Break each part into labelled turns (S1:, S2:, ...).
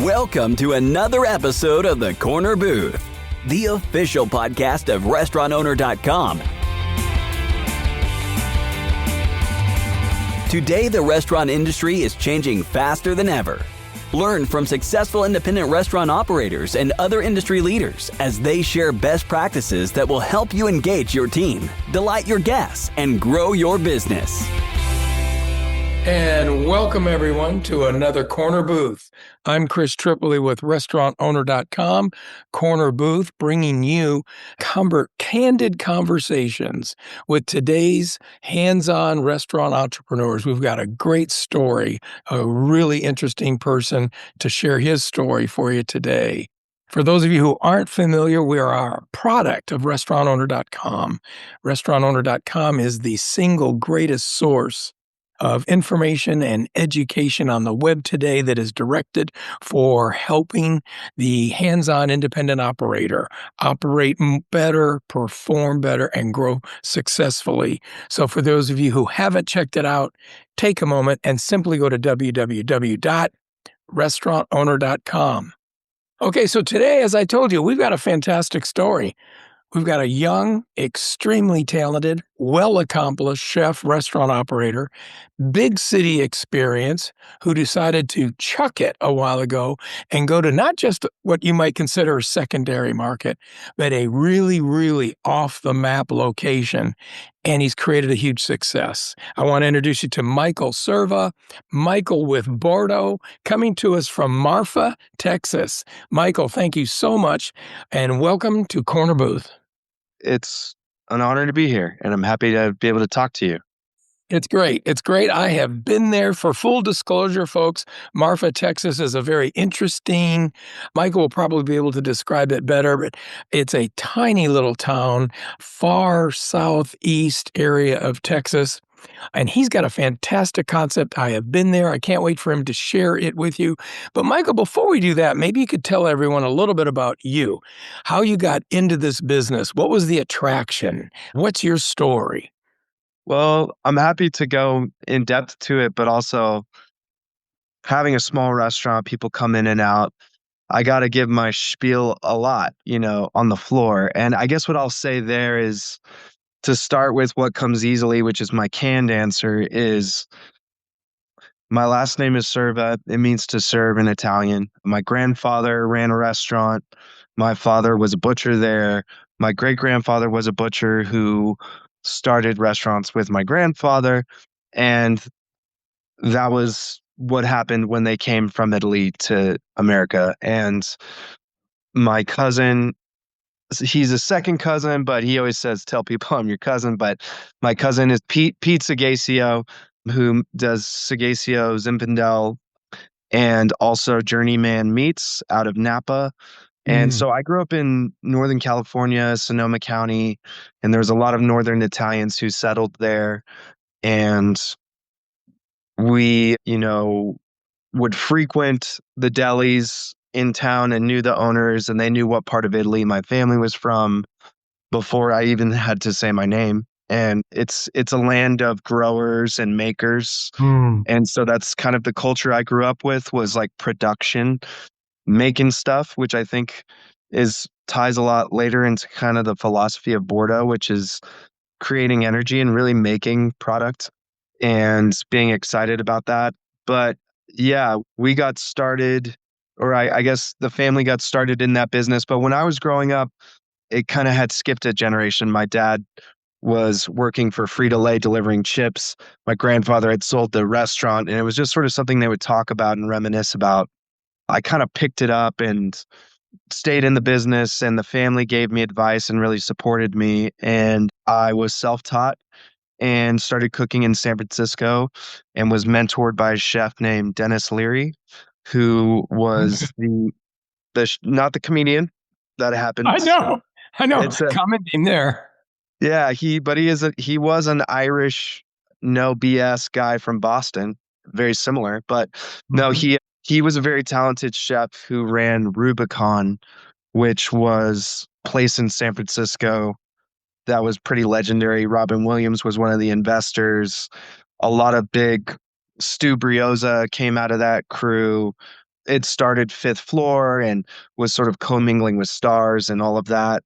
S1: Welcome to another episode of The Corner Booth, the official podcast of restaurantowner.com. Today, the restaurant industry is changing faster than ever. Learn from successful independent restaurant operators and other industry leaders as they share best practices that will help you engage your team, delight your guests, and grow your business.
S2: And welcome everyone to another Corner Booth. I'm Chris Tripoli with restaurantowner.com, Corner Booth, bringing you candid conversations with today's hands-on restaurant entrepreneurs. We've got a great story, a really interesting person to share his story for you today. For those of you who aren't familiar, we are a product of restaurantowner.com. Restaurantowner.com is the single greatest source of information and education on the web today that is directed for helping the hands-on independent operator operate better, perform better, and grow successfully. So for those of you who haven't checked it out, take a moment and simply go to www.restaurantowner.com. Okay, so today, as I told you, we've got a fantastic story. We've got a young, extremely talented, well-accomplished chef, restaurant operator, big city experience, who decided to chuck it a while ago and go to not just what you might consider a secondary market, but a really, really off-the-map location. And he's created a huge success. I want to introduce you to Michael Serva. Michael with Bordo, coming to us from Marfa, Texas. Michael, thank you so much, and welcome to Corner Booth.
S3: It's an honor to be here, and I'm happy to be able to talk to you.
S2: It's great. It's great. I have been there. For full disclosure, folks, Marfa, Texas is a very interesting, Michael will probably be able to describe it better, but it's a tiny little town, far southeast area of Texas. And he's got a fantastic concept. I have been there. I can't wait for him to share it with you. But Michael, before we do that, maybe you could tell everyone a little bit about you, how you got into this business. What was the attraction? What's your story?
S3: Well, I'm happy to go in depth to it, but also having a small restaurant, people come in and out. I got to give my spiel a lot, on the floor. And I guess what I'll say there is, to start with what comes easily, which is my canned answer, is my last name is Serva. It means to serve in Italian. My grandfather ran a restaurant. My father was a butcher there. My great-grandfather was a butcher who started restaurants with my grandfather. And that was what happened when they came from Italy to America. And my cousin, he's a second cousin, but he always says, tell people I'm your cousin. But my cousin is Pete Sagacio, who does Sagacio Zinfandel and also Journeyman Meats out of Napa. And so I grew up in Northern California, Sonoma County, and there was a lot of Northern Italians who settled there. And we, would frequent the delis in town and knew the owners, and they knew what part of Italy my family was from before I even had to say my name. And it's a land of growers and makers. And so that's kind of the culture I grew up with, was like production, making stuff, which I think ties a lot later into kind of the philosophy of Bordo, which is creating energy and really making product and being excited about that. But yeah, we got started, or I guess the family got started in that business. But when I was growing up, it kind of had skipped a generation. My dad was working for Frito-Lay delivering chips. My grandfather had sold the restaurant, and it was just sort of something they would talk about and reminisce about. I kind of picked it up and stayed in the business, and the family gave me advice and really supported me. And I was self-taught and started cooking in San Francisco and was mentored by a chef named Dennis Leary, who was not the comedian. That happened.
S2: I know.
S3: It's a
S2: common name there.
S3: Yeah, he was an Irish, no BS guy from Boston, very similar. But no, he was a very talented chef who ran Rubicon, which was a place in San Francisco that was pretty legendary. Robin Williams was one of the investors. A lot of big Stu Brioza came out of that crew. it started fifth floor and was sort of commingling with stars and all of that.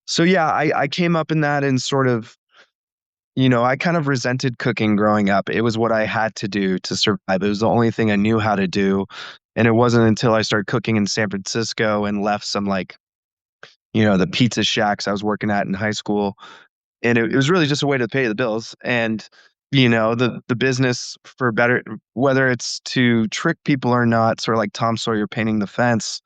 S3: So yeah, I came up in that and sort of, I kind of resented cooking growing up. It was what I had to do to survive. It was the only thing I knew how to do. And it wasn't until I started cooking in San Francisco and left some like, the pizza shacks I was working at in high school. And it was really just a way to pay the bills. And, the business for better, whether it's to trick people or not, sort of like Tom Sawyer painting the fence,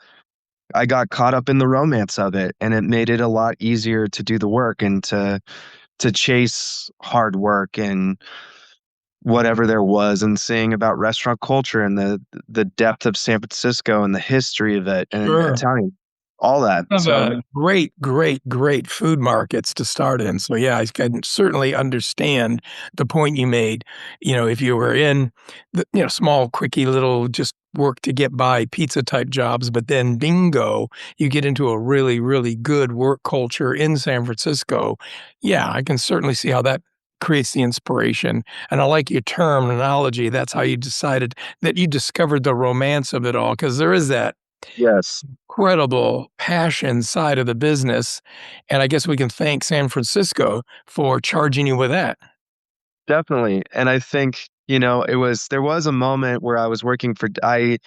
S3: I got caught up in the romance of it. And it made it a lot easier to do the work and to chase hard work and whatever there was, and seeing about restaurant culture and the depth of San Francisco and the history of it and
S2: Sure.
S3: Italian, all that.
S2: Of
S3: So
S2: great, great, great food markets to start in. So yeah, I can certainly understand the point you made. If you were in the, small, quickie little just work to get by pizza type jobs, but then bingo, you get into a really, really good work culture in San Francisco. Yeah, I can certainly see how that creates the inspiration. And I like your terminology. That's how you decided that you discovered the romance of it all, because there is that
S3: yes,
S2: incredible passion side of the business, and I guess we can thank San Francisco for charging you with that.
S3: definitely. And I think, there was a moment where I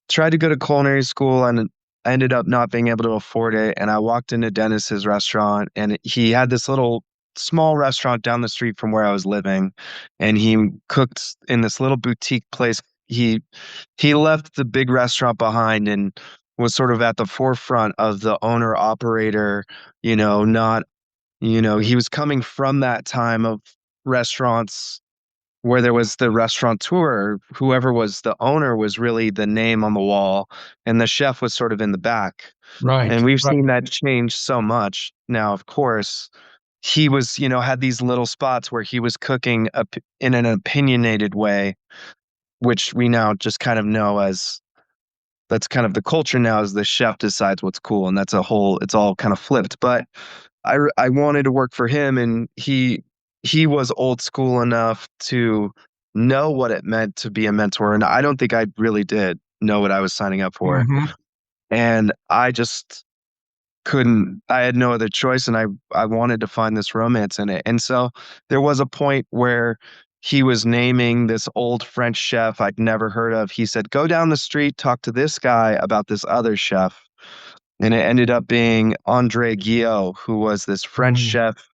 S3: tried to go to culinary school and I ended up not being able to afford it. And I walked into Dennis's restaurant and he had this little small restaurant down the street from where I was living. And he cooked in this little boutique place. He left the big restaurant behind and was sort of at the forefront of the owner operator, not, he was coming from that time of restaurants where there was the restaurateur, whoever was the owner was really the name on the wall, and the chef was sort of in the back.
S2: Right,
S3: And we've
S2: right.
S3: seen that change so much. Now, of course, he was, had these little spots where he was cooking in an opinionated way, which we now just kind of know as that's kind of the culture now, is the chef decides what's cool, and it's all kind of flipped. But I wanted to work for him, and he was old school enough to know what it meant to be a mentor, and I don't think I really did know what I was signing up for.
S2: Mhm.
S3: And I just couldn't. I had no other choice, and I wanted to find this romance in it. And so there was a point where he was naming this old French chef I'd never heard of. He said, "Go down the street, talk to this guy about this other chef." And it ended up being Andre Guillot, who was this French
S2: Mm.
S3: chef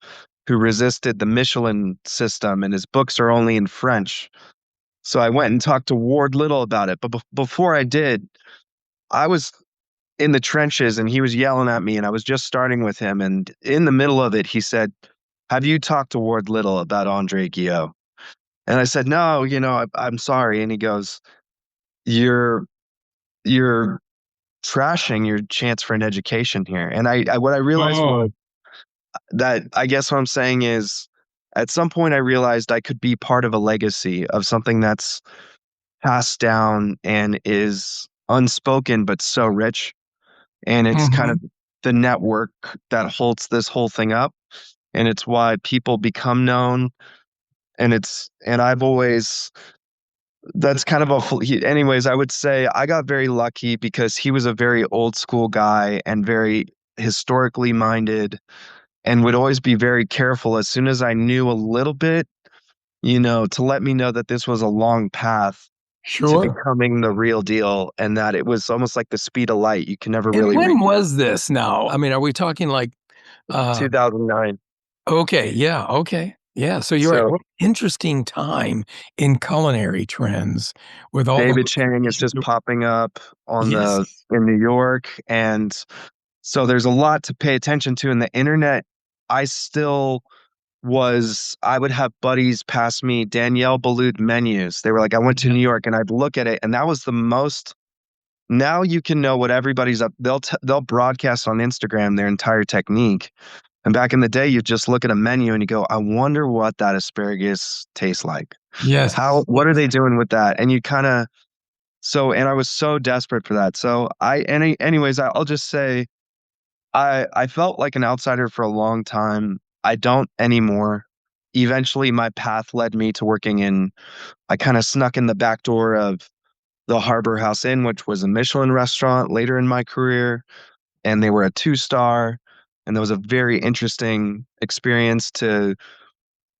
S3: who resisted the Michelin system, and his books are only in French. So I went and talked to Ward Little about it. But before I did, I was in the trenches and he was yelling at me, and I was just starting with him. And in the middle of it, he said, "Have you talked to Ward Little about Andre Guillot?" And I said, "No, I'm sorry." And he goes, "You're, you're trashing your chance for an education here." And what I realized was
S2: Oh.
S3: that I guess what I'm saying is at some point I realized I could be part of a legacy of something that's passed down and is unspoken but so rich. And it's kind of
S2: Mhm.
S3: the network that holds this whole thing up. And it's why people become known. And I've always, that's kind of anyways, I would say I got very lucky because he was a very old school guy and very historically minded, and would always be very careful as soon as I knew a little bit, to let me know that this was a long path to
S2: Sure.
S3: becoming the real deal, and that it was almost like the speed of light. You can never
S2: And
S3: really
S2: when
S3: reach it.
S2: was this now? I mean, are we talking like, uh
S3: 2009.
S2: okay, yeah, okay. Yeah, so you're at
S3: So
S2: what interesting time in culinary trends with all the
S3: David Chang is just
S2: modifications.
S3: popping up
S2: Yes.
S3: in New York, and so there's a lot to pay attention to in the internet. I still I would have buddies pass me Danielle Boulud menus. They were like, I went to
S2: Yeah.
S3: New York, and I'd look at it, and that was the most. Now you can know what everybody's up. They'll broadcast on Instagram their entire technique. And back in the day, you just look at a menu and you go, I wonder what that asparagus tastes like.
S2: Yes.
S3: What are they doing with that? And you kind of, and I was so desperate for that. So anyways, I'll just say I felt like an outsider for a long time. I don't anymore. Eventually my path led me to working I kind of snuck in the back door of the Harbor House Inn, which was a Michelin restaurant later in my career, and they were a 2-star. And that was a very interesting experience to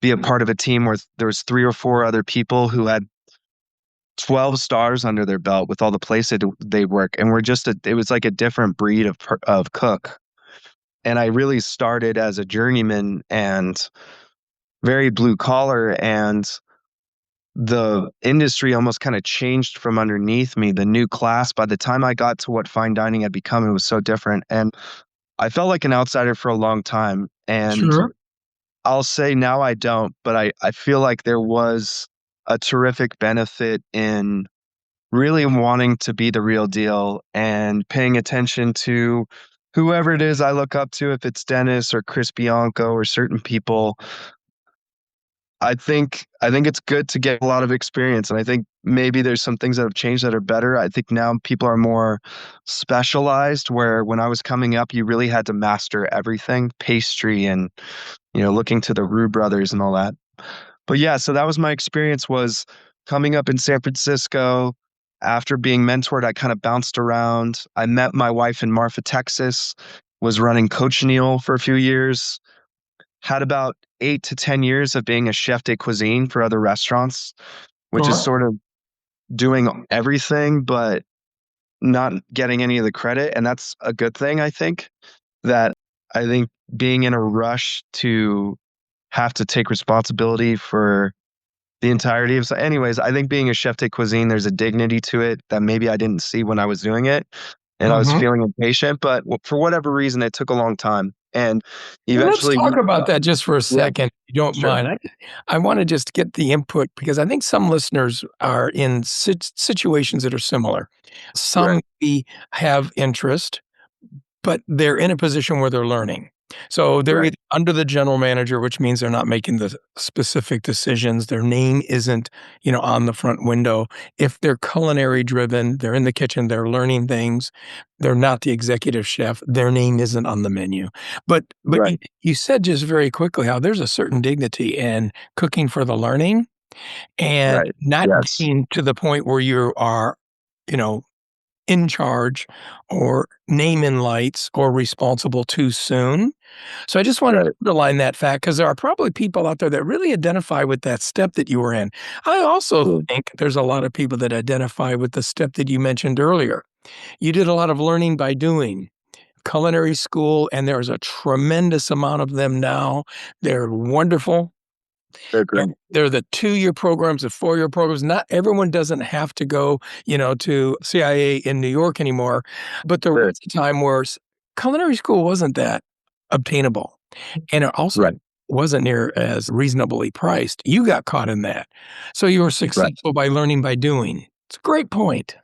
S3: be a part of a team where there was 3 or 4 other people who had 12 stars under their belt with all the places they work. And it was like a different breed of cook. And I really started as a journeyman and very blue collar, and the industry almost kind of changed from underneath me. The new class, by the time I got to what fine dining had become, it was so different. And I felt like an outsider for a long time. And
S2: Sure.
S3: I'll say now I don't, but I feel like there was a terrific benefit in really wanting to be the real deal and paying attention to whoever it is I look up to, if it's Dennis or Chris Bianco or certain people. I think it's good to get a lot of experience, and I think maybe there's some things that have changed that are better. I think now people are more specialized, where when I was coming up, you really had to master everything, pastry and, looking to the Roux brothers and all that. But yeah, so that was my experience, was coming up in San Francisco. After being mentored, I kind of bounced around. I met my wife in Marfa, Texas, was running Cochineal for a few years, had about 8 to 10 years of being a chef de cuisine for other restaurants, which is
S2: Sure.
S3: sort of doing everything, but not getting any of the credit. And that's a good thing, I think, that I think being in a rush to have to take responsibility for the entirety of, so anyways, I think being a chef de cuisine, there's a dignity to it that maybe I didn't see when I was doing it. And I was
S2: Mhm.
S3: feeling impatient, but for whatever reason, it took a long time. And
S2: Well, let's
S3: eventually,
S2: talk about that just for a
S3: yeah,
S2: second, if you don't
S3: sure.
S2: mind. I wanna just get the input because I think some listeners are in situations that are similar. Some
S3: Right,
S2: maybe have interest, but they're in a position where they're learning. So they're
S3: right,
S2: either under the general manager, which means they're not making the specific decisions. Their name isn't, on the front window. If they're culinary driven, they're in the kitchen, they're learning things. They're not the executive chef. Their name isn't on the menu. But
S3: right,
S2: you said just very quickly how there's a certain dignity in cooking for the learning and
S3: right.
S2: not
S3: Yes,
S2: getting to the point where you are, you know, in charge or name in lights or responsible too soon. So I just wanted to
S3: right.
S2: underline that fact because there are probably people out there that really identify with that step that you were in. I also
S3: Mm,
S2: think there's a lot of people that identify with the step that you mentioned earlier. You did a lot of learning by doing. Culinary school, and there's a tremendous amount of them now. They're wonderful.
S3: they're great.
S2: They're the 2-year programs, the 4-year programs. Not everyone doesn't have to go, to CIA in New York anymore, but there
S3: Right,
S2: was a time where culinary school wasn't that obtainable, and it also
S3: right,
S2: wasn't near as reasonably priced. You got caught in that. So you were
S3: right.
S2: successful by learning by doing. It's a great point.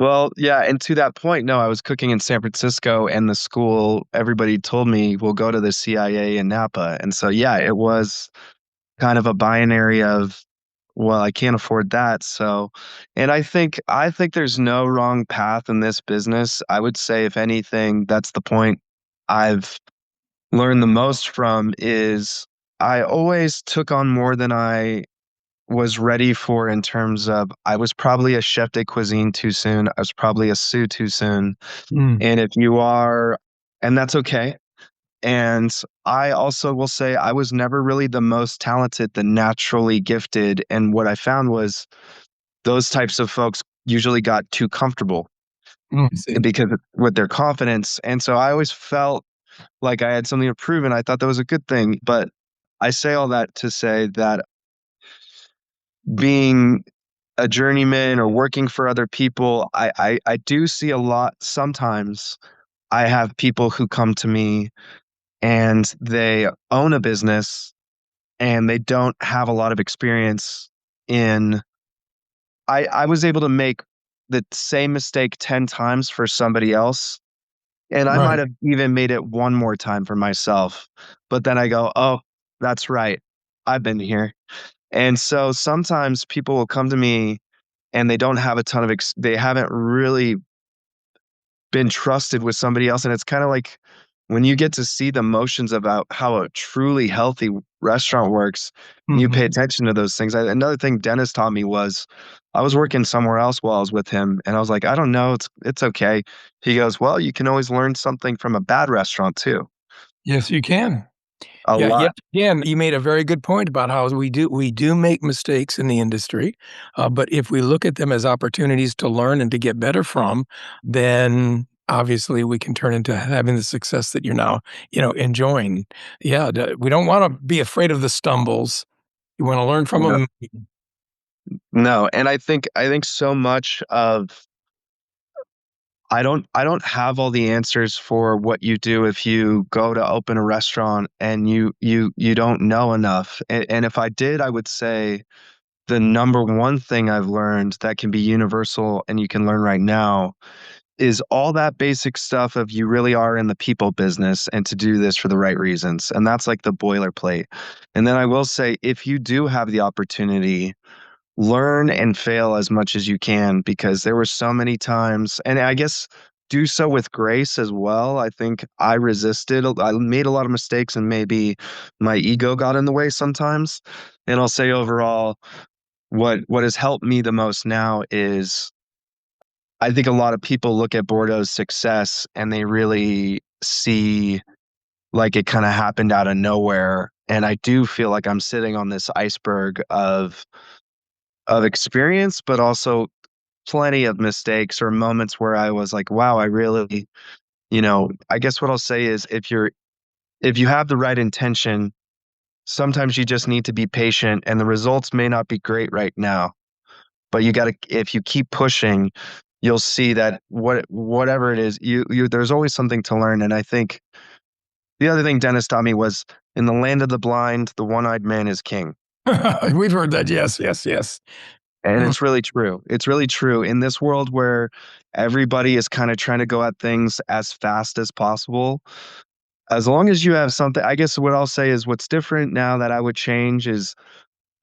S3: Well, yeah, and to that point, no, I was cooking in San Francisco, and the school, everybody told me, "We'll go to the CIA in Napa." And so, yeah, it was kind of a binary of, well, I can't afford that. So, and I think there's no wrong path in this business. I would say, if anything, that's the point I've learned the most from, is I always took on more than I was ready for, in terms of, I was probably a chef de cuisine too soon. I was probably a sous too soon.
S2: Mm,
S3: And if you are, and that's okay. And I also will say I was never really the most talented, the naturally gifted. And what I found was those types of folks usually got too comfortable
S2: see.
S3: because with their confidence. And so I always felt like I had something to prove, and I thought that was a good thing. But I say all that to say that being a journeyman or working for other people, I do see a lot. Sometimes I have people who come to me and they own a business and they don't have a lot of experience in, I was able to make the same mistake 10 times for somebody else, and I might
S2: Right.
S3: have even made it one more time for myself. But then I go, "Oh, that's right. I've been here." And so sometimes people will come to me and they don't have a ton of they haven't really been trusted with somebody else, and it's kinda like when you get to see the motions about how a truly healthy restaurant works, and you pay
S2: Mhm.
S3: attention to those things. Another thing Dennis taught me was I was working somewhere else while I was with him, and I was like, I don't know, it's okay. He goes, well, you can always learn something from a bad restaurant too.
S2: Yes, you can.
S3: A
S2: Yeah, yet
S3: lot.
S2: again, you made a very good point about how we do make mistakes in the industry, but if we look at them as opportunities to learn and to get better from, then obviously we can turn into having the success that you're now, enjoying. Yeah, we don't wanna be afraid of the stumbles. You wanna learn from
S3: No,
S2: them.
S3: no, and I think so much of I don't have all the answers for what you do if you go to open a restaurant and you don't know enough. And if I did, I would say the number one thing I've learned that can be universal and you can learn right now is all that basic stuff of you really are in the people business and to do this for the right reasons. And that's like the boilerplate. And then I will say, if you do have the opportunity, learn and fail as much as you can, because there were so many times, and I guess do so with grace as well. I think I resisted. I made a lot of mistakes and maybe my ego got in the way sometimes. And I'll say overall, what has helped me the most now is I think a lot of people look at Bordo's success and they really see like it kind of happened out of nowhere. And I do feel like I'm sitting on this iceberg of experience, but also plenty of mistakes or moments where I was like, wow, I really, I guess what I'll say is if you have the right intention, sometimes you just need to be patient and the results may not be great right now. But you gotta if you keep pushing, you'll see that whatever it is, you there's always something to learn. And I think the other thing Dennis taught me was in the land of the blind, the one-eyed man is king.
S2: We've heard that. Yes, yes, yes.
S3: And it's really true. It's really true. In this world where everybody is kind of trying to go at things as fast as possible, as long as you have something, I guess what I'll say is what's different now that I would change is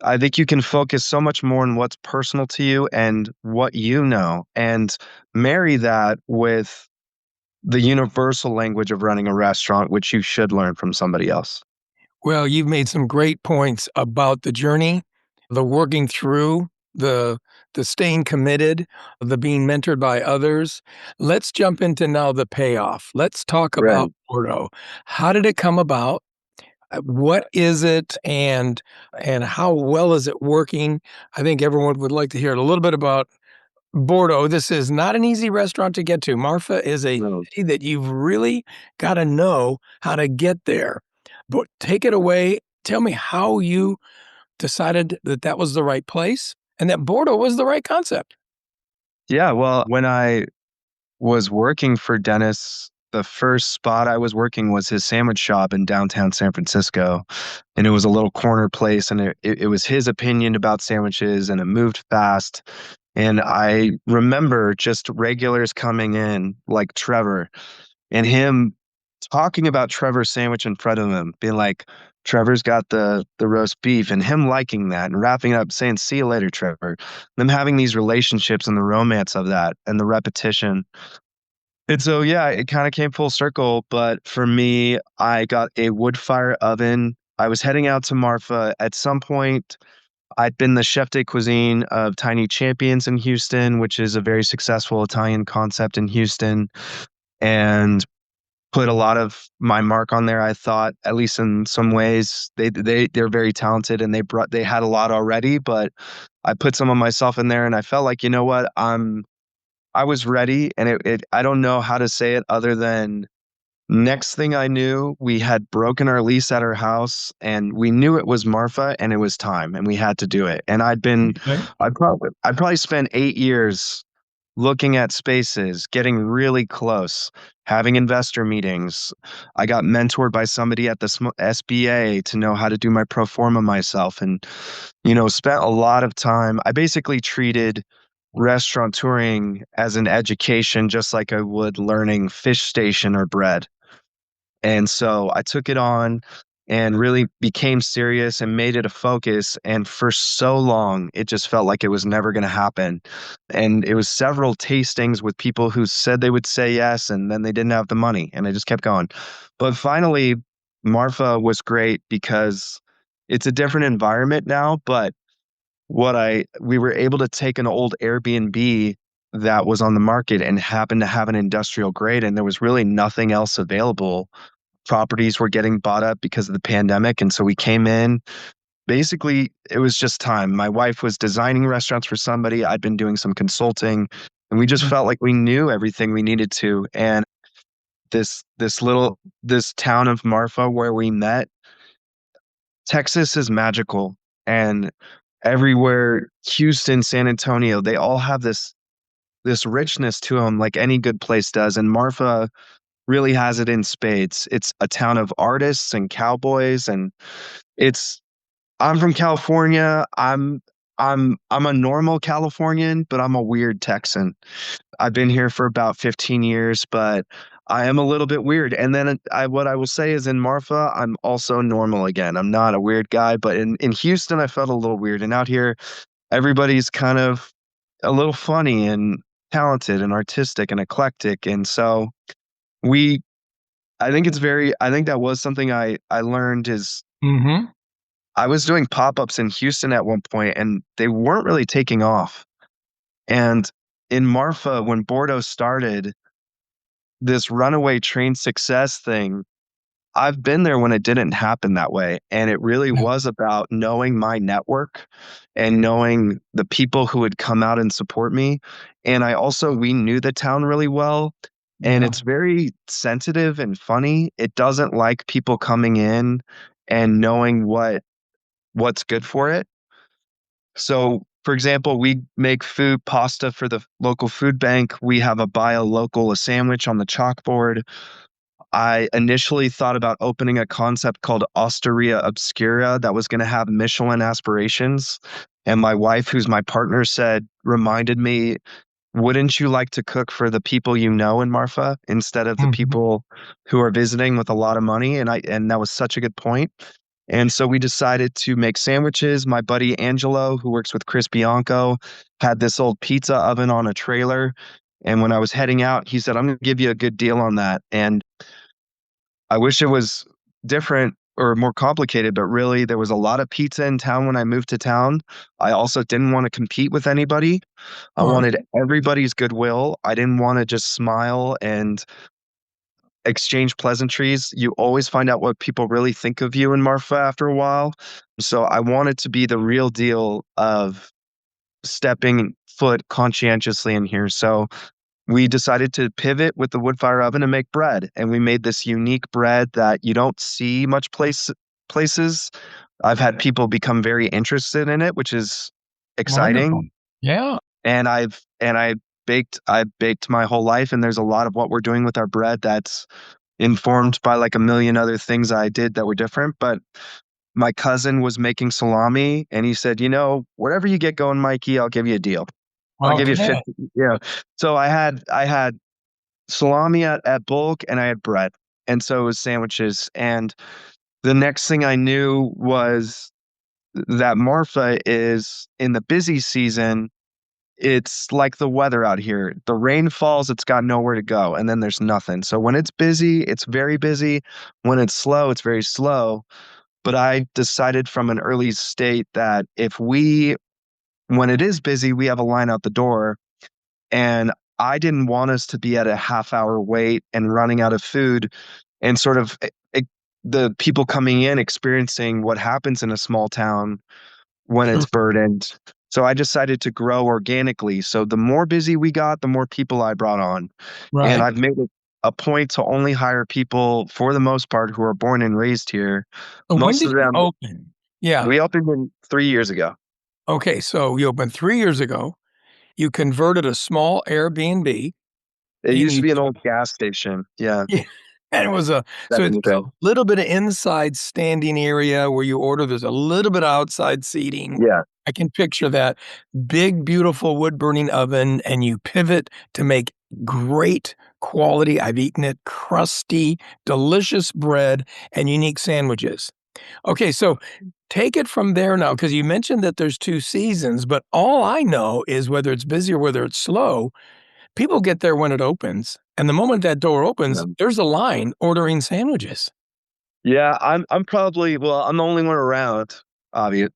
S3: I think you can focus so much more on what's personal to you and what you know, and marry that with the universal language of running a restaurant, which you should learn from somebody else.
S2: Well, you've made some great points about the journey, the working through, the the staying committed, the being mentored by others. Let's jump into now the payoff. Let's talk about
S3: Right.
S2: Bordo. How did it come about? What is it, and how well is it working? I think everyone would like to hear a little bit about Bordo. This is not an easy restaurant to get to. Marfa is a
S3: No.
S2: city that you've really gotta know how to get there. But take it away. Tell me how you decided that that was the right place and that Bordo was the right concept.
S3: Yeah, well, when I was working for Dennis, the first spot I was working was his sandwich shop in downtown San Francisco. And it was a little corner place, and it was his opinion about sandwiches, and it moved fast. And I remember just regulars coming in like Trevor and him talking about Trevor's sandwich in front of him, being like, Trevor's got the roast beef, and him liking that and wrapping it up saying, see you later, Trevor. Them having these relationships and the romance of that and the repetition. And so, yeah, it kind of came full circle. But for me, I got a wood fire oven. I was heading out to Marfa. At some point, I'd been the chef de cuisine of Tiny Champions in Houston, which is a very successful Italian concept in Houston, and put a lot of my mark on there. I thought, at least in some ways, they're very talented and they had a lot already, but I put some of myself in there and I felt like, you know what, I was ready, and it I don't know how to say it other than next thing I knew, we had broken our lease at her house and we knew it was Marfa and it was time and we had to do it. And
S2: Okay.
S3: I'd probably spent 8 years looking at spaces, getting really close, having investor meetings. I got mentored by somebody at the SBA to know how to do my pro forma myself, and, spent a lot of time. I basically treated restaurateuring as an education, just like I would learning fish station or bread. And so I took it on, and really became serious and made it a focus. And for so long, it just felt like it was never going to happen. And it was several tastings with people who said they would say yes, and then they didn't have the money, and I just kept going. But finally, Marfa was great because it's a different environment now. But we were able to take an old Airbnb that was on the market and happened to have an industrial grade, and there was really nothing else available. Properties were getting bought up because of the pandemic. And so we came in. Basically, it was just time. My wife was designing restaurants for somebody. I'd been doing some consulting, and we just felt like we knew everything we needed to. And this town of Marfa where we met, Texas is magical. And everywhere, Houston, San Antonio, they all have this richness to them like any good place does. And Marfa really has it in spades. It's a town of artists and cowboys, and it's I'm from California. I'm a normal Californian, but I'm a weird Texan. I've been here for about 15 years, but I am a little bit weird. And then what I will say is in Marfa, I'm also normal again. I'm not a weird guy, but in Houston, I felt a little weird. And out here, everybody's kind of a little funny and talented and artistic and eclectic. And so we I think that was something I learned is
S2: Mm-hmm.
S3: I was doing pop-ups in Houston at one point, and they weren't really taking off. And in Marfa, when Bordo started this runaway train success thing, I've been there when it didn't happen that way. And it really
S2: Yeah.
S3: was about knowing my network and knowing the people who would come out and support me. And we knew the town really well. And
S2: Yeah.
S3: it's very sensitive and funny. It doesn't like people coming in and knowing what's good for it. So, for example, we make food pasta for the local food bank. We have a buy a local a sandwich on the chalkboard. I initially thought about opening a concept called Osteria Obscura that was going to have Michelin aspirations. And my wife, who's my partner, reminded me, wouldn't you like to cook for the people you know in Marfa instead of the
S2: Mhm.
S3: people who are visiting with a lot of money? And that was such a good point. And so we decided to make sandwiches. My buddy Angelo, who works with Chris Bianco, had this old pizza oven on a trailer. And when I was heading out, he said, I'm going to give you a good deal on that. And I wish it was different or more complicated, but really there was a lot of pizza in town when I moved to town. I also didn't want to compete with anybody. I
S2: Sure.
S3: wanted everybody's goodwill. I didn't want to just smile and exchange pleasantries. You always find out what people really think of you in Marfa after a while. So I wanted to be the real deal of stepping foot conscientiously in here. So we decided to pivot with the wood fire oven and make bread. And we made this unique bread that you don't see much places. I've had people become very interested in it, which is
S2: Wonderful.
S3: exciting.
S2: Yeah.
S3: And I've baked my whole life, and there's a lot of what we're doing with our bread that's informed by like a million other things I did that were different. But my cousin was making salami, and he said, whatever you get going, Mikey, I'll give you a deal. I'll give you
S2: Okay.
S3: 50. Yeah. So I had salami at bulk, and I had bread. And so it was sandwiches. And the next thing I knew was that Marfa is in the busy season. It's like the weather out here. The rain falls, it's got nowhere to go, and then there's nothing. So when it's busy, it's very busy. When it's slow, it's very slow. But I decided from an early state that when it is busy, we have a line out the door. And I didn't want us to be at a half-hour wait and running out of food and sort of the people coming in experiencing what happens in a small town when it's
S2: Sure.
S3: burdened. So I decided to grow organically. So the more busy we got, the more people I brought on. And
S2: Right.
S3: I've made it a point to only hire people, for the most part, who are born and raised here.
S2: When
S3: Most
S2: did
S3: of
S2: you
S3: them,
S2: open? Yeah.
S3: we opened in 3 years ago.
S2: Okay. So you opened 3 years ago. You converted a small Airbnb
S3: It
S2: and
S3: used to
S2: you
S3: be an
S2: took,
S3: old gas station. Yeah,
S2: yeah, and it was so
S3: back in
S2: it's
S3: the
S2: got
S3: day.
S2: a little bit of inside standing area where you order. There's a little bit of outside seating.
S3: Yeah.
S2: I can picture that big, beautiful wood burning oven, and you pivot to make great quality. I've eaten it, crusty, delicious bread and unique sandwiches. Okay, so take it from there now, because you mentioned that there's 2 seasons, but all I know is whether it's busy or whether it's slow, people get there when it opens, and the moment that door opens, there's a line ordering sandwiches.
S3: Yeah, I'm probably well, I'm the only one around,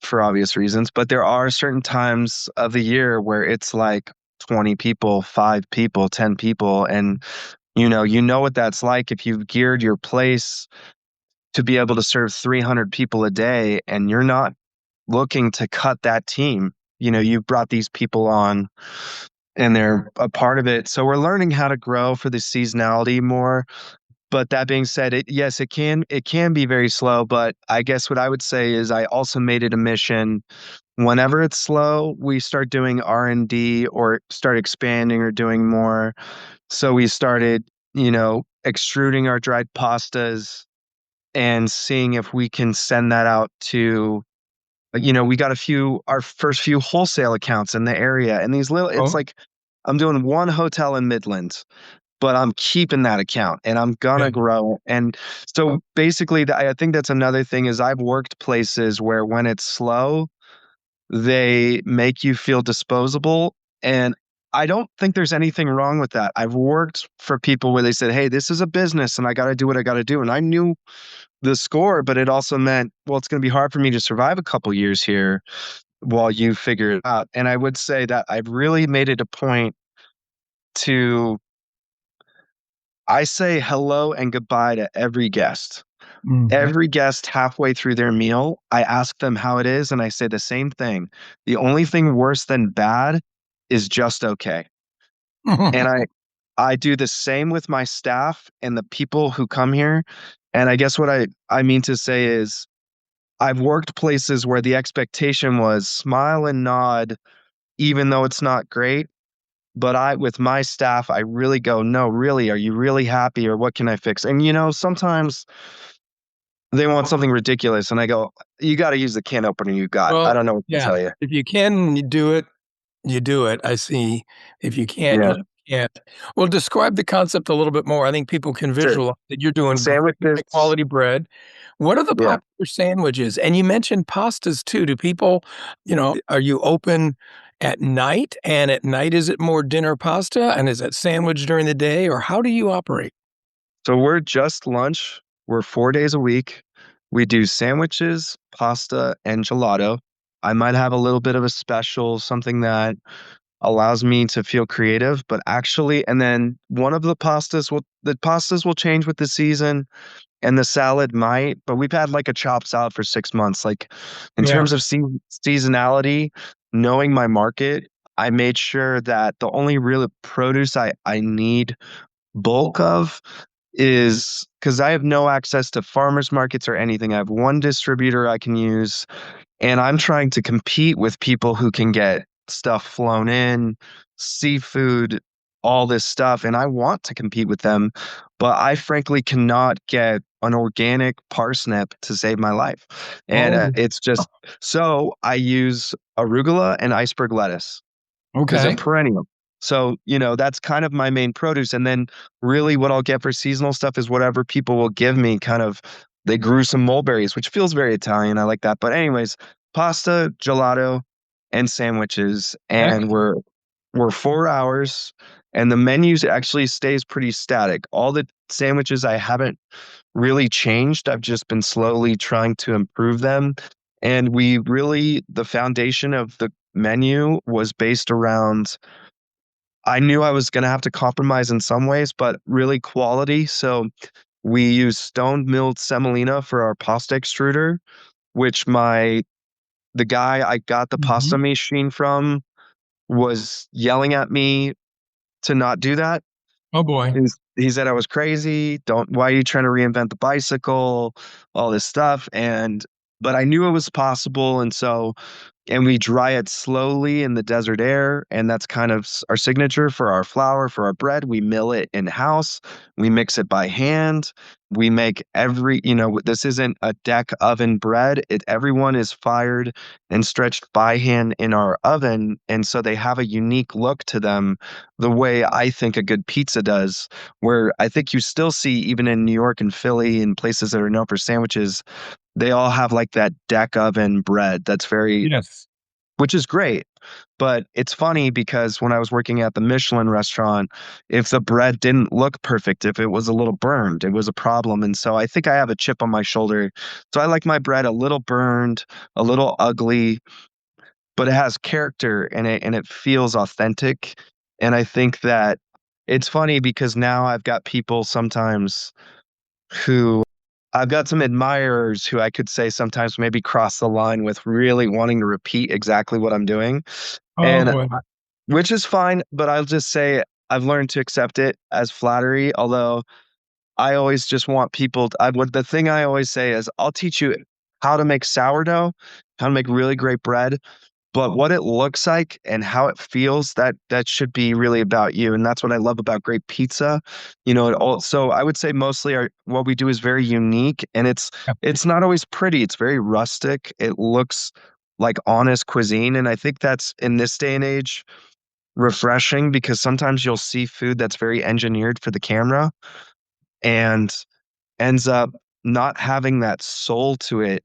S3: for obvious reasons, but there are certain times of the year where it's like 20 people, 5 people, 10 people, and you know what that's like if you've geared your place to be able to serve 300 people a day and you're not looking to cut that team. You've brought these people on and they're a part of it. So we're learning how to grow for the seasonality more. But that being said, yes, it can be very slow, but I guess what I would say is I also made it a mission whenever it's slow, we start doing R&D or start expanding or doing more. So we started, extruding our dried pastas and seeing if we can send that out to, we got our first few wholesale accounts in the area, and it's
S2: Oh,
S3: like I'm doing one hotel in Midland, but I'm keeping that account and I'm gonna
S2: okay.
S3: grow. And so basically, I think that's another thing is I've worked places where when it's slow, they make you feel disposable. And I don't think there's anything wrong with that. I've worked for people where they said, "Hey, this is a business and I got to do what I got to do." And I knew the score, but it also meant, well, it's going to be hard for me to survive a couple years here while you figure it out. And I would say that I've really made it a point to I say hello and goodbye to every guest.
S2: Mhm.
S3: Every guest halfway through their meal, I ask them how it is and I say the same thing. The only thing worse than bad is just okay. And I do the same with my staff and the people who come here. And I guess what I mean to say is I've worked places where the expectation was smile and nod even though it's not great. But with my staff, I really go, "No, really, are you really happy or what can I fix?" And sometimes they want something ridiculous and I go, "You gotta use the can opener you got. I
S2: Well,
S3: don't know what to
S2: yeah,
S3: tell you."
S2: if you can, you do it. You do it, I see. If you can't,
S3: Yeah,
S2: can't. Well, describe the concept a little bit more. I think people can
S3: sure.
S2: visualize that you're doing great high
S3: Sandwiches.
S2: quality bread. What are the
S3: Yeah.
S2: popular sandwiches? And you mentioned pastas too. Do people, are you open at night? And at night, is it more dinner pasta? And is it sandwich during the day? Or how do you operate?
S3: So we're just lunch. We're 4 days a week. We do sandwiches, pasta, and gelato. I might have a little bit of a special, something that allows me to feel creative, but actually and then one of the pastas will change with the season and the salad might, but we've had like a chopped salad for 6 months. Like in
S2: Yeah.
S3: terms of seasonality, knowing my market, I made sure that the only real produce I need bulk of is because I have no access to farmers markets or anything. I have one distributor I can use, and I'm trying to compete with people who can get stuff flown in, seafood, all this stuff, and I want to compete with them, but I frankly cannot get an organic parsnip to save my life. And
S2: Oh,
S3: it's just so I use arugula and iceberg lettuce because they're
S2: okay.
S3: perennial. So, that's kind of my main produce. And then really what I'll get for seasonal stuff is whatever people will give me. They grew some mulberries, which feels very Italian. I like that. But anyways, pasta, gelato, and sandwiches. And
S2: Excellent.
S3: we're 4 hours and the menus actually stays pretty static. All the sandwiches I haven't really changed. I've just been slowly trying to improve them. And the foundation of the menu was based around I knew I was gonna have to compromise in some ways, but really quality. So we use stone milled semolina for our pasta extruder, which the guy I got the
S2: Mhm.
S3: pasta machine from was yelling at me to not do that.
S2: Oh, boy.
S3: He said I was crazy. Don't Why are you trying to reinvent the bicycle? All this stuff. But I knew it was possible. And we dry it slowly in the desert air, and that's kind of our signature for our flour, for our bread. We mill it in house. We mix it by hand. We make this isn't a deck oven bread. Everyone is fired and stretched by hand in our oven. And so they have a unique look to them, the way I think a good pizza does, where I think you still see, even in New York and Philly and places that are known for sandwiches, they all have like that deck oven bread that's very,
S2: Yes.
S3: which is great. But it's funny because when I was working at the Michelin restaurant, if the bread didn't look perfect, if it was a little burned, it was a problem. And so I think I have a chip on my shoulder. So I like my bread a little burned, a little ugly, but it has character and it feels authentic. And I think that it's funny because now I've got people sometimes who I've got some admirers who I could say sometimes maybe cross the line with really wanting to repeat exactly what I'm doing.
S2: Oh
S3: And
S2: boy.
S3: which is fine, but I'll just say I've learned to accept it as flattery, although I always just want people to, the thing I always say is I'll teach you how to make sourdough, how to make really great bread, but what it looks like and how it feels, that should be really about you. And that's what I love about great pizza. So I would say mostly what we do is very unique, and it's not always pretty. It's very rustic. It looks like honest cuisine, and I think that's, in this day and age, refreshing, because sometimes you'll see food that's very engineered for the camera and ends up not having that soul to it.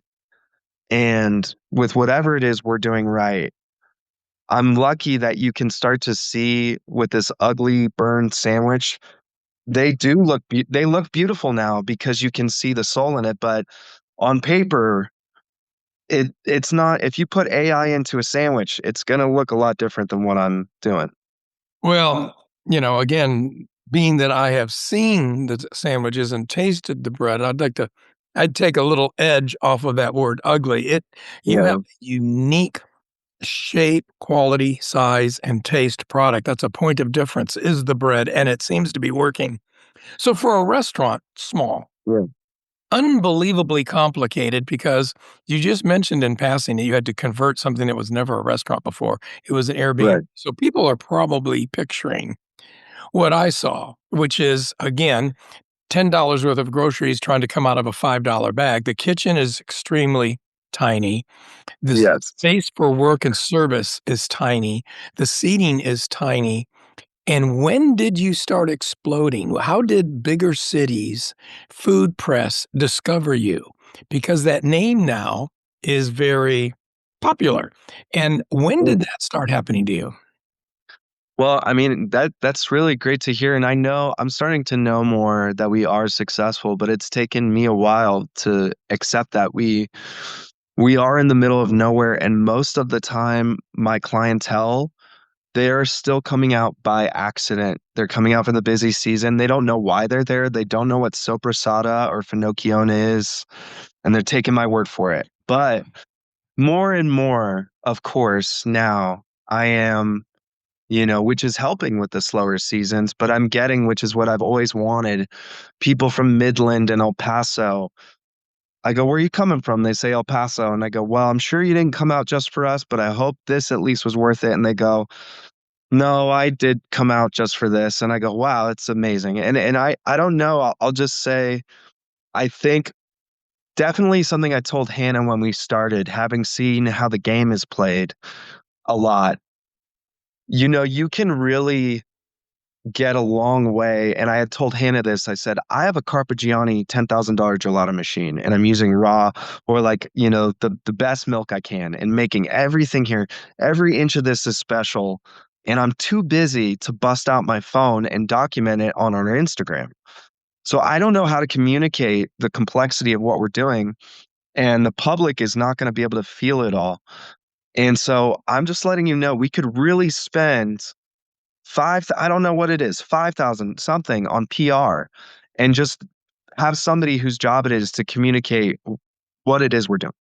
S3: And with whatever it is we're doing right, I'm lucky that you can start to see with this ugly burned sandwich, they look beautiful now because you can see the soul in it. But on paper, it's not. If you put AI into a sandwich, it's gonna look a lot different than what I'm doing.
S2: Well, again, being that I have seen the sandwiches and tasted the bread, I'd take a little edge off of that word ugly. You have
S3: Yeah.
S2: a unique shape, quality, size, and taste product. That's a point of difference is the bread, and it seems to be working. So for a restaurant, small,
S3: Yeah.
S2: unbelievably complicated because you just mentioned in passing that you had to convert something that was never a restaurant before. It was an Airbnb.
S3: Right.
S2: So people are probably picturing what I saw, which is, again, $10 worth of groceries trying to come out of a $5 bag. The kitchen is extremely tiny. The
S3: Yes.
S2: space for work and service is tiny. The seating is tiny. And when did you start exploding? How did bigger cities, food press discover you? Because that name now is very popular. And when did that start happening to you?
S3: Well, I mean, that's really great to hear, and I know I'm starting to know more that we are successful, but it's taken me a while to accept that we are in the middle of nowhere, and most of the time my clientele, they're still coming out by accident. They're coming out for the busy season. They don't know why they're there. They don't know what sopressata or finocchione is, and they're taking my word for it. But more and more, of course, now I am, which is helping with the slower seasons, but I'm getting, which is what I've always wanted, people from Midland and El Paso. I go, where are you coming from? They say El Paso. And I go, well, I'm sure you didn't come out just for us, but I hope this at least was worth it. And they go, no, I did come out just for this. And I go, wow, it's amazing. And I don't know. I'll just say, I think definitely something I told Hannah when we started, having seen how the game is played a lot, you can really get a long way. And I had told Hannah this. I said, I have a Carpigiani $10,000 gelato machine, and I'm using raw or the best milk I can and making everything here. Every inch of this is special. And I'm too busy to bust out my phone and document it on our Instagram. So I don't know how to communicate the complexity of what we're doing. And the public is not going to be able to feel it all. And so I'm just letting you know we could really spend I don't know what it is, 5,000 something on PR, and just have somebody whose job it is to communicate what it is we're doing.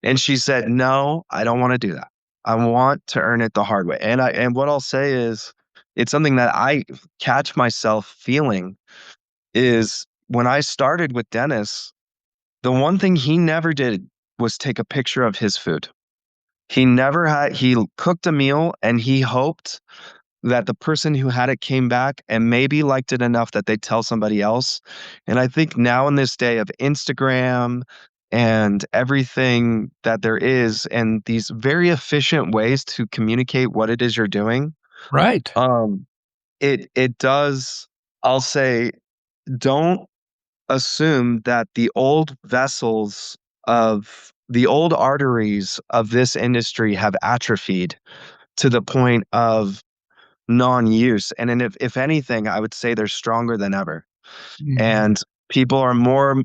S3: And she said, "No, I don't want to do that. I want to earn it the hard way." And what I'll say is, it's something that I catch myself feeling is when I started with Dennis, the one thing he never did was take a picture of his food. He cooked a meal and he hoped that the person who had it came back and maybe liked it enough that they tell somebody else. And I think now in this day of Instagram and everything that there is, and these very efficient ways to communicate what it is you're doing,
S2: Right.
S3: um, it does, I'll say, don't assume that the old vessels of the old arteries of this industry have atrophied to the point of non-use. And then if anything, I would say they're stronger than ever.
S2: Mhm.
S3: And people are more,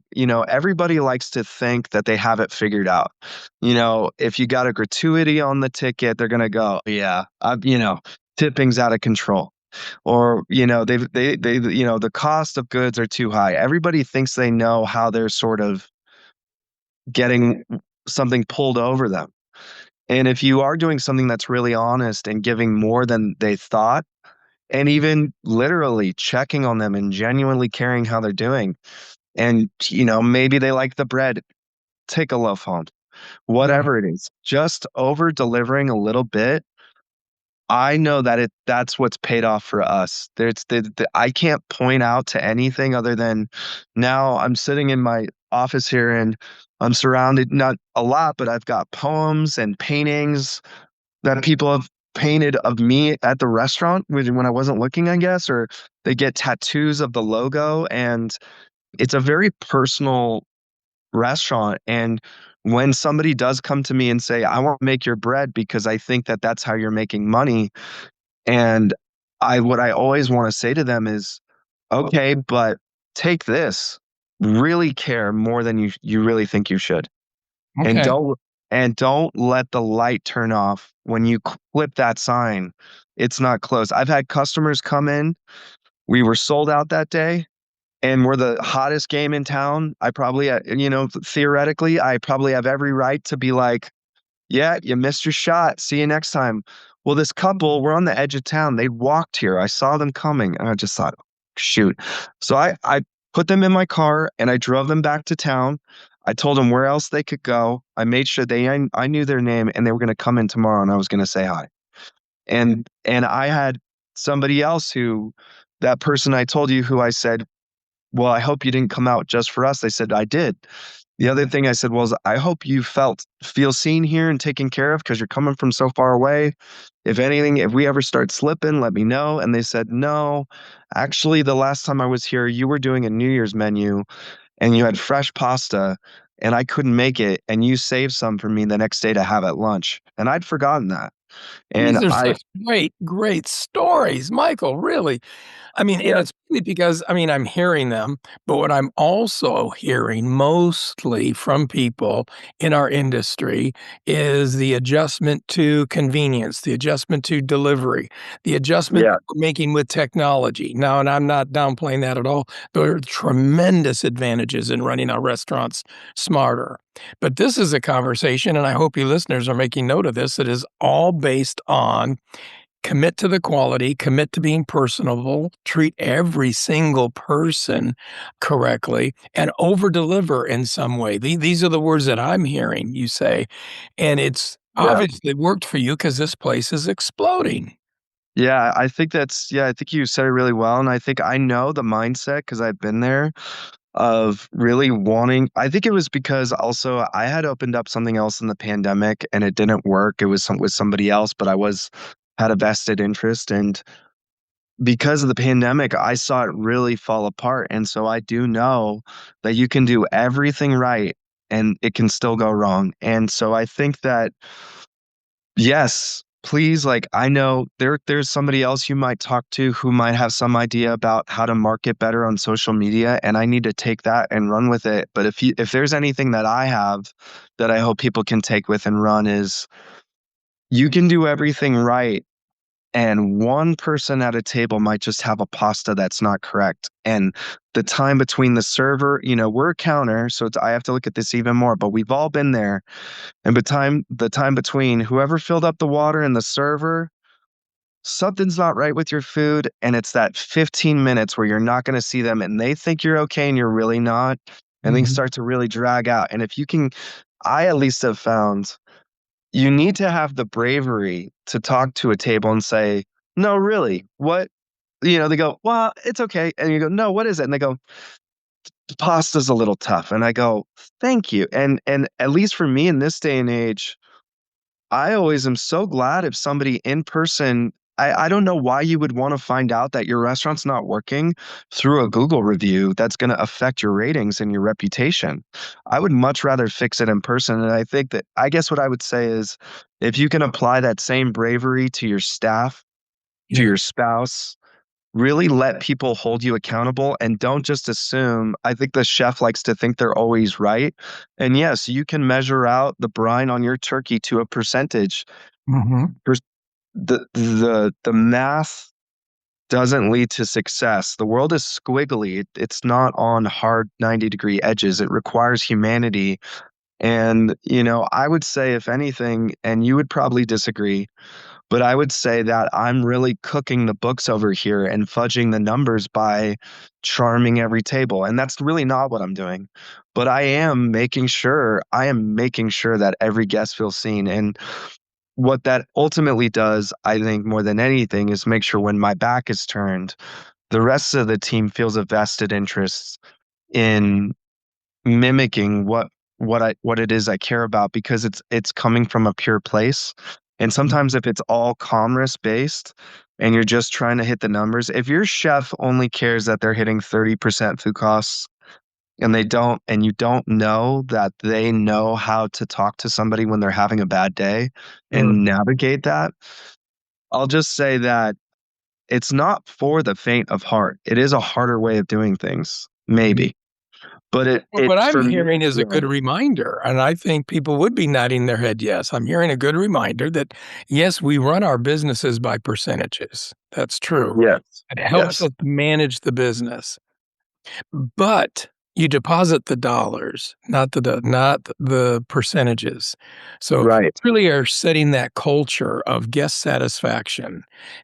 S3: everybody likes to think that they have it figured out. If you got a gratuity on the ticket, they're gonna go, yeah, tipping's out of control. Or, the cost of goods are too high. Everybody thinks they know how they're sort of getting something pulled over them. And if you are doing something that's really honest and giving more than they thought, and even literally checking on them and genuinely caring how they're doing, and maybe they like the bread, take a loaf home,
S2: Mhm.
S3: whatever it is, just over delivering a little bit. I know that that's what's paid off for us. I can't point out to anything other than now I'm sitting in my office here and I'm surrounded, not a lot, but I've got poems and paintings that people have painted of me at the restaurant when I wasn't looking, I guess, or they get tattoos of the logo. And it's a very personal restaurant. And when somebody does come to me and say, I want to make your bread because I think that that's how you're making money, and what I always wanna say to them is, "Okay, but take this. Really care more than you really think you should, and
S2: Okay.
S3: don't let the light turn off when you clip that sign. It's not close." I've had customers come in, we were sold out that day, and we're the hottest game in town. I probably, theoretically, I probably have every right to be like, yeah, you missed your shot. See you next time. Well, this couple were on the edge of town. They walked here. I saw them coming and I just thought, shoot. So I put them in my car and I drove them back to town. I told them where else they could go. I made sure I knew their name and they were going to come in tomorrow and I was going to say hi. And I had somebody else that person I told you who I said, well, I hope you didn't come out just for us. They said, I did. The other thing I said was, I hope you feel seen here and taken care of because you're coming from so far away. If anything, if we ever start slipping, let me know. And they said, no, actually, the last time I was here, you were doing a New Year's menu and you had fresh pasta and I couldn't make it. And you saved some for me the next day to have at lunch. And I'd forgotten that. And
S2: These are
S3: I,
S2: such great, great stories, Michael, really. I mean, it's funny because, I'm hearing them, but what I'm also hearing mostly from people in our industry is the adjustment to convenience, the adjustment to delivery, the adjustment
S3: yeah,
S2: that we're making with technology. Now, and I'm not downplaying that at all. There are tremendous advantages in running our restaurants smarter. But this is a conversation, and I hope you listeners are making note of this, that is all based on commit to the quality, commit to being personable, treat every single person correctly, and over deliver in some way. These are the words that I'm hearing you say. And it's
S3: yeah.
S2: obviously worked for you because this place is exploding.
S3: I think you said it really well. And I think I know the mindset because I've been there of really wanting. I think it was because also I had opened up something else in the pandemic and it didn't work. It was with somebody else, but had a vested interest. And because of the pandemic, I saw it really fall apart. And so I do know that you can do everything right and it can still go wrong. And so I think that yes, please, like, I know there's somebody else you might talk to who might have some idea about how to market better on social media, and I need to take that and run with it. But if there's anything that I have that I hope people can take with and run is you can do everything right, and one person at a table might just have a pasta that's not correct. And the time between the server, we're a counter, so I have to look at this even more, but we've all been there and the time between whoever filled up the water and the server, something's not right with your food. And it's that 15 minutes where you're not going to see them and they think you're okay and you're really not. And things
S2: Mhm.
S3: start to really drag out. And if you can, I at least have found you need to have the bravery to talk to a table and say, no, really, what, they go, well, it's okay. And you go, no, what is it? And they go, the pasta's a little tough. And I go, thank you. And at least for me in this day and age, I always am so glad if somebody in person, I don't know why you would want to find out that your restaurant's not working through a Google review that's going to affect your ratings and your reputation. I would much rather fix it in person. And I think that, I guess what I would say is if you can apply that same bravery to your staff, to
S2: Yeah.
S3: your spouse, really let people hold you accountable and don't just assume. I think the chef likes to think they're always right. And yes, you can measure out the brine on your turkey to a percentage.
S2: Hmm.
S3: Per- the math doesn't lead to success. The world is squiggly. It's not on hard 90-degree edges. It requires humanity. And, I would say if anything, and you would probably disagree, but I would say that I'm really cooking the books over here and fudging the numbers by charming every table. And that's really not what I'm doing. But I am making sure that every guest feels seen. And what that ultimately does, I think, more than anything, is make sure when my back is turned, the rest of the team feels a vested interest in mimicking what it is I care about because it's coming from a pure place. And sometimes if it's all commerce based and you're just trying to hit the numbers, if your chef only cares that they're hitting 30% food costs and you don't know that they know how to talk to somebody when they're having a bad day
S2: Sure.
S3: and navigate that, I'll just say that it's not for the faint of heart. It is a harder way of doing things, maybe. But
S2: What I'm
S3: for me,
S2: hearing is a
S3: yeah.
S2: good reminder, and I think people would be nodding their head yes. I'm hearing a good reminder that, yes, we run our businesses by percentages. That's true.
S3: Yes.
S2: It helps
S3: Yes.
S2: us manage the business, but you deposit the dollars, not the percentages. So if you
S3: Right.
S2: really are setting that culture of guest satisfaction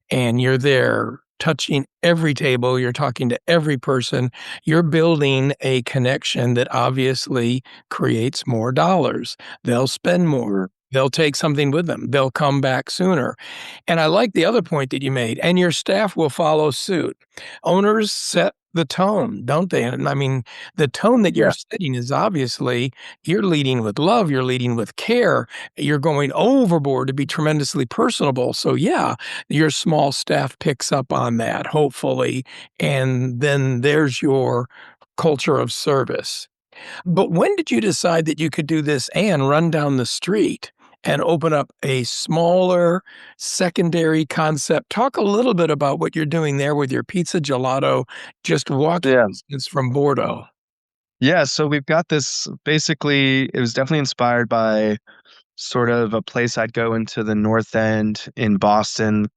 S2: and you're there touching every table, you're talking to every person, you're building a connection that obviously creates more dollars. They'll spend more.
S3: Mm.
S2: They'll take something with them. They'll come back sooner. And I like the other point that you made, and your staff will follow suit. Owners set the tone, don't they? And I mean, the tone that you're
S3: Yeah.
S2: setting is obviously you're leading with love, you're leading with care, you're going overboard to be tremendously personable. So, yeah, your small staff picks up on that, hopefully. And then there's your culture of service. But when did you decide that you could do this and run down the street and open up a smaller secondary concept? Talk a little bit about what you're doing there with your pizza gelato, just walking
S3: Yeah.
S2: distance from Bordo.
S3: Yeah. So we've got this basically, it was definitely inspired by sort of a place I'd go into the North End in Boston.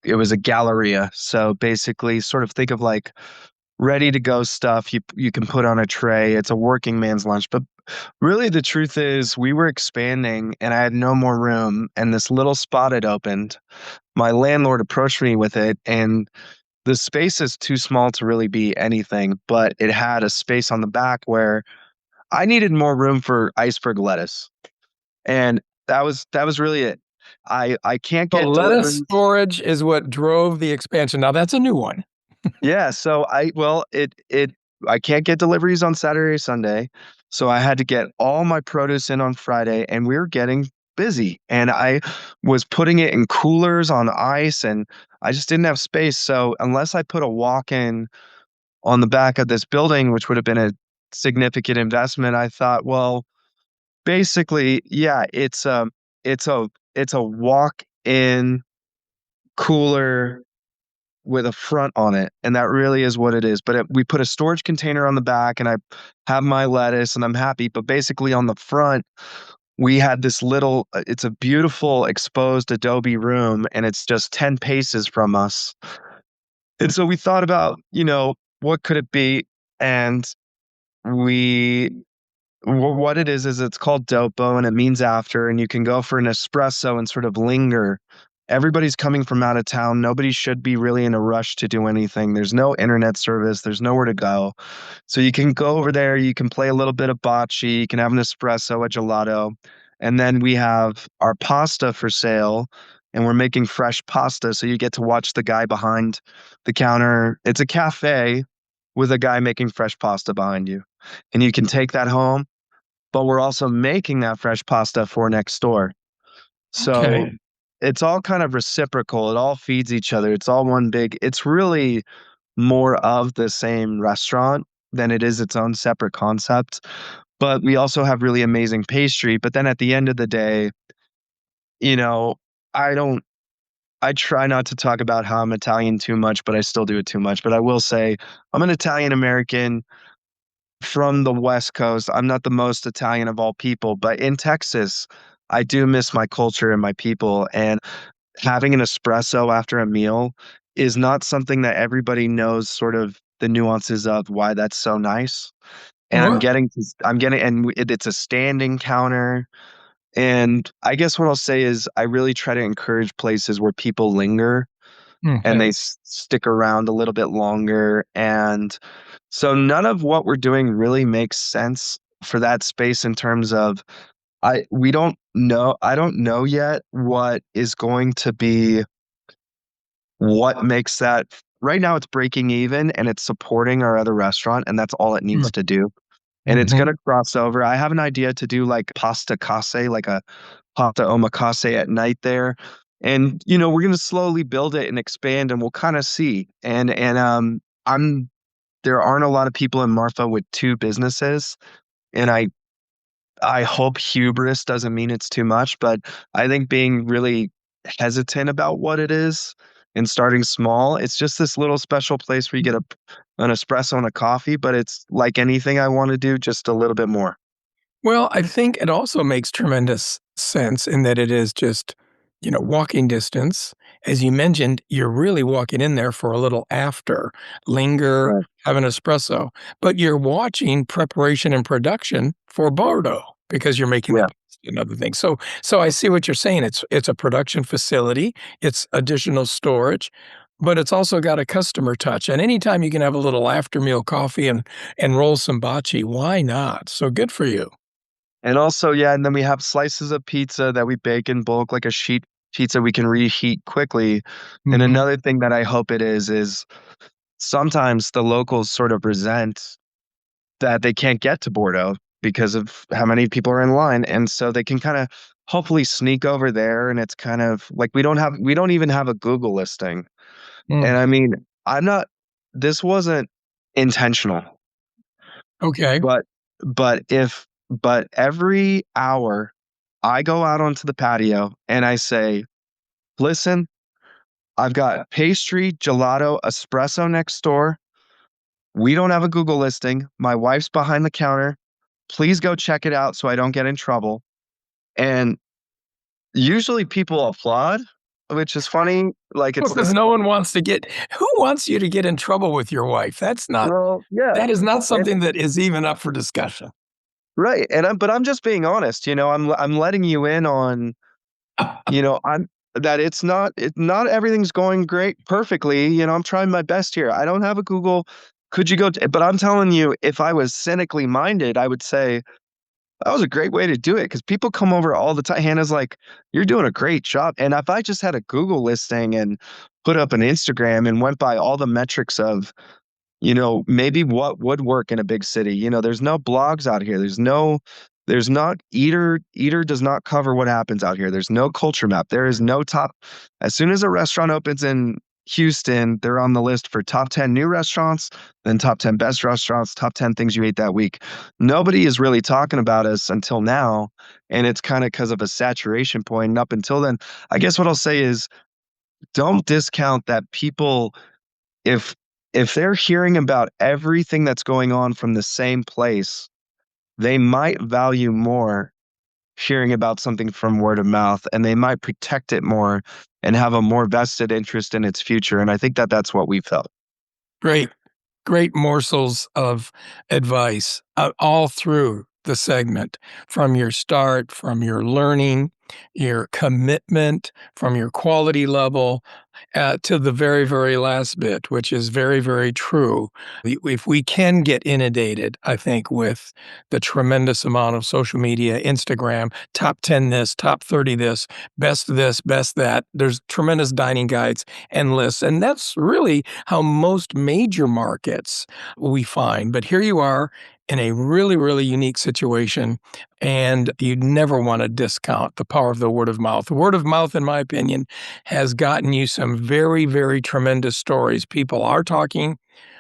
S3: It was a galleria. So basically, sort of think of like ready to go stuff you can put on a tray. It's a working man's lunch. But really, the truth is, we were expanding and I had no more room. And this little spot had opened. My landlord approached me with it, and the space is too small to really be anything, but it had a space on the back where I needed more room for iceberg lettuce. And that was really it. I can't
S2: The
S3: get
S2: lettuce
S3: deliveries.
S2: storage is what drove the expansion. Now that's a new one.
S3: Yeah, so I can't get deliveries on Saturday or Sunday. So I had to get all my produce in on Friday and we were getting busy and I was putting it in coolers on ice and I just didn't have space. So unless I put a walk-in on the back of this building, which would have been a significant investment, I thought, well, basically, yeah, it's a walk-in cooler with a front on it, and that really is what it is. But we put a storage container on the back, and I have my lettuce, and I'm happy. But basically, on the front, we had this little. It's a beautiful exposed adobe room, and it's just 10 paces from us. And so we thought about, what could it be, and we what it is it's called dopo and it means after, and you can go for an espresso and sort of linger. Everybody's coming from out of town. Nobody should be really in a rush to do anything. There's no internet service. There's nowhere to go. So you can go over there. You can play a little bit of bocce. You can have an espresso, a gelato. And then we have our pasta for sale. and we're making fresh pasta. So you get to watch the guy behind the counter. It's a cafe with a guy making fresh pasta behind you. And you can take that home, but we're also making that fresh pasta for next door. So
S2: Okay.
S3: it's all kind of reciprocal. It all feeds each other. It's all one big, it's really more of the same restaurant than it is its own separate concept. But we also have really amazing pastry. But then at the end of the day, you know, I don't, I try not to talk about how I'm Italian too much, but I still do it too much. But I will say I'm an Italian American from the West Coast. I'm not the most Italian of all people, but in Texas, I do miss my culture and my people. And having an espresso after a meal is not something that everybody knows sort of the nuances of why that's so nice. And
S2: Well,
S3: it's a standing counter. And I guess what I'll say is I really try to encourage places where people linger and they
S2: okay.
S3: stick around a little bit longer. And so none of what we're doing really makes sense for that space in terms of I don't know yet what is going to be what makes that right now it's breaking even and it's supporting our other restaurant and that's all it needs to do. And it's
S2: Mm-hmm.
S3: gonna cross over. I have an idea to do like pasta case, like a pasta omakase at night there. And we're gonna slowly build it and expand and we'll kind of see. And I'm there aren't a lot of people in Marfa with two businesses. And I hope hubris doesn't mean it's too much, but I think being really hesitant about what it is and starting small, it's just this little special place where you get an espresso and a coffee, but it's like anything I want to do, just a little bit more.
S2: Well, I think it also makes tremendous sense in that it is just, walking distance. As you mentioned, you're really walking in there for a little after, linger,
S3: Right.
S2: have an espresso, but you're watching preparation and production for Bardo because you're making the
S3: Yeah.
S2: pasta and other things. So I see what you're saying. It's a production facility, it's additional storage, but it's also got a customer touch. And anytime you can have a little after meal coffee and roll some bocce, why not? So good for you.
S3: And also, yeah, and then we have slices of pizza that we bake in bulk, like a sheet pizza we can reheat quickly. And
S2: Mhm.
S3: another thing that I hope it is sometimes the locals sort of resent that they can't get to Bordeaux because of how many people are in line. And so they can kind of hopefully sneak over there. And it's kind of like we don't even have a Google listing. And
S2: Mm.
S3: I mean, I'm not, this wasn't intentional,
S2: Okay.
S3: but, but every hour I go out onto the patio and I say, listen, I've got pastry, gelato, espresso next door. We don't have a Google listing. My wife's behind the counter. Please go check it out so I don't get in trouble. And usually people applaud, which is funny. Like
S2: Because no one wants to get who wants you to get in trouble with your wife?
S3: well, yeah.
S2: That is not
S3: And
S2: something that is even up for discussion.
S3: right. But I'm just being honest, I'm letting you in on, I'm that not everything's going great perfectly. I'm trying my best here. I don't have a Google. Could you but I'm telling you, if I was cynically minded, I would say that was a great way to do it because people come over all the time. Hannah's like, "You're doing a great job." And if I just had a Google listing and put up an Instagram and went by all the metrics of, maybe what would work in a big city. There's no blogs out here. There's not Eater does not cover what happens out here. There's no culture map. There is no top. As soon as a restaurant opens in Houston, they're on the list for top 10 new restaurants, then top 10 best restaurants, top 10 things you ate that week. Nobody is really talking about us until now. And it's kind of because of a saturation point. And up until then, I guess what I'll say is don't discount that people if if they're hearing about everything that's going on from the same place, they might value more hearing about something from word of mouth and they might protect it more and have a more vested interest in its future. And I think that that's what we felt.
S2: Great, great morsels of advice, all through the segment, from your start, from your learning, your commitment, from your quality level. to the very, very last bit, which is very, very true. If we can get inundated, I think, with the tremendous amount of social media, Instagram, top 10 this, top 30 this, best that, there's tremendous dining guides and lists. And that's really how most major markets we find. But here you are in a really, really unique situation, and you never want to discount the power of the word of mouth. The word of mouth, in my opinion, has gotten you some very, very tremendous stories. People are talking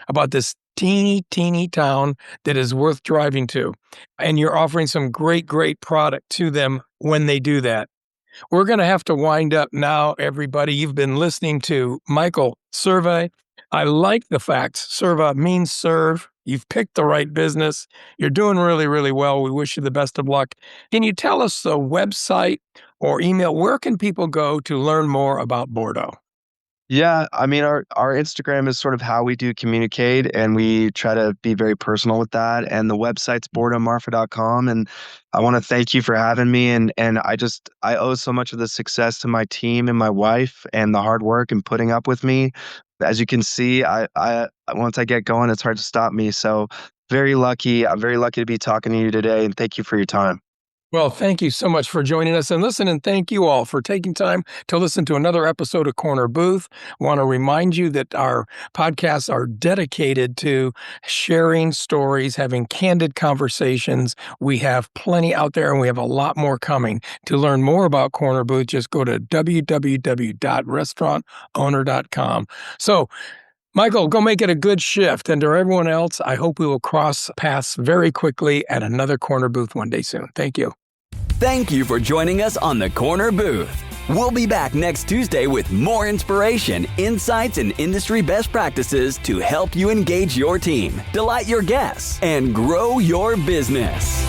S2: about this teeny town that is worth driving to, and you're offering some great product to them when they do that. We're going to have to wind up now, everybody. You've been listening to Michael Serva. I like the fact Serva means serve. You've picked the right business. You're doing really, really well. We wish you the best of luck. Can you tell us the website or email? Where can people go to learn more about Bordo?
S3: Yeah, I mean, our Instagram is sort of how we do communicate, and we try to be very personal with that. And the website's bordomarfa.com. And I want to thank you for having me. And I owe so much of the success to my team and my wife and the hard work and putting up with me. As you can see, I once I get going, it's hard to stop me. So very lucky. I'm very lucky to be talking to you today, and thank you for your time.
S2: Well, thank you so much for joining us. And listen, and thank you all for taking time to listen to another episode of Corner Booth. I want to remind you that our podcasts are dedicated to sharing stories, having candid conversations. We have plenty out there, and we have a lot more coming. To learn more about Corner Booth, just go to www.restaurantowner.com. So, Michael, go make it a good shift. And to everyone else, I hope we will cross paths very quickly at another Corner Booth one day soon. Thank you.
S1: Thank you for joining us on the Corner Booth. We'll be back next Tuesday with more inspiration, insights, and industry best practices to help you engage your team, delight your guests, and grow your business.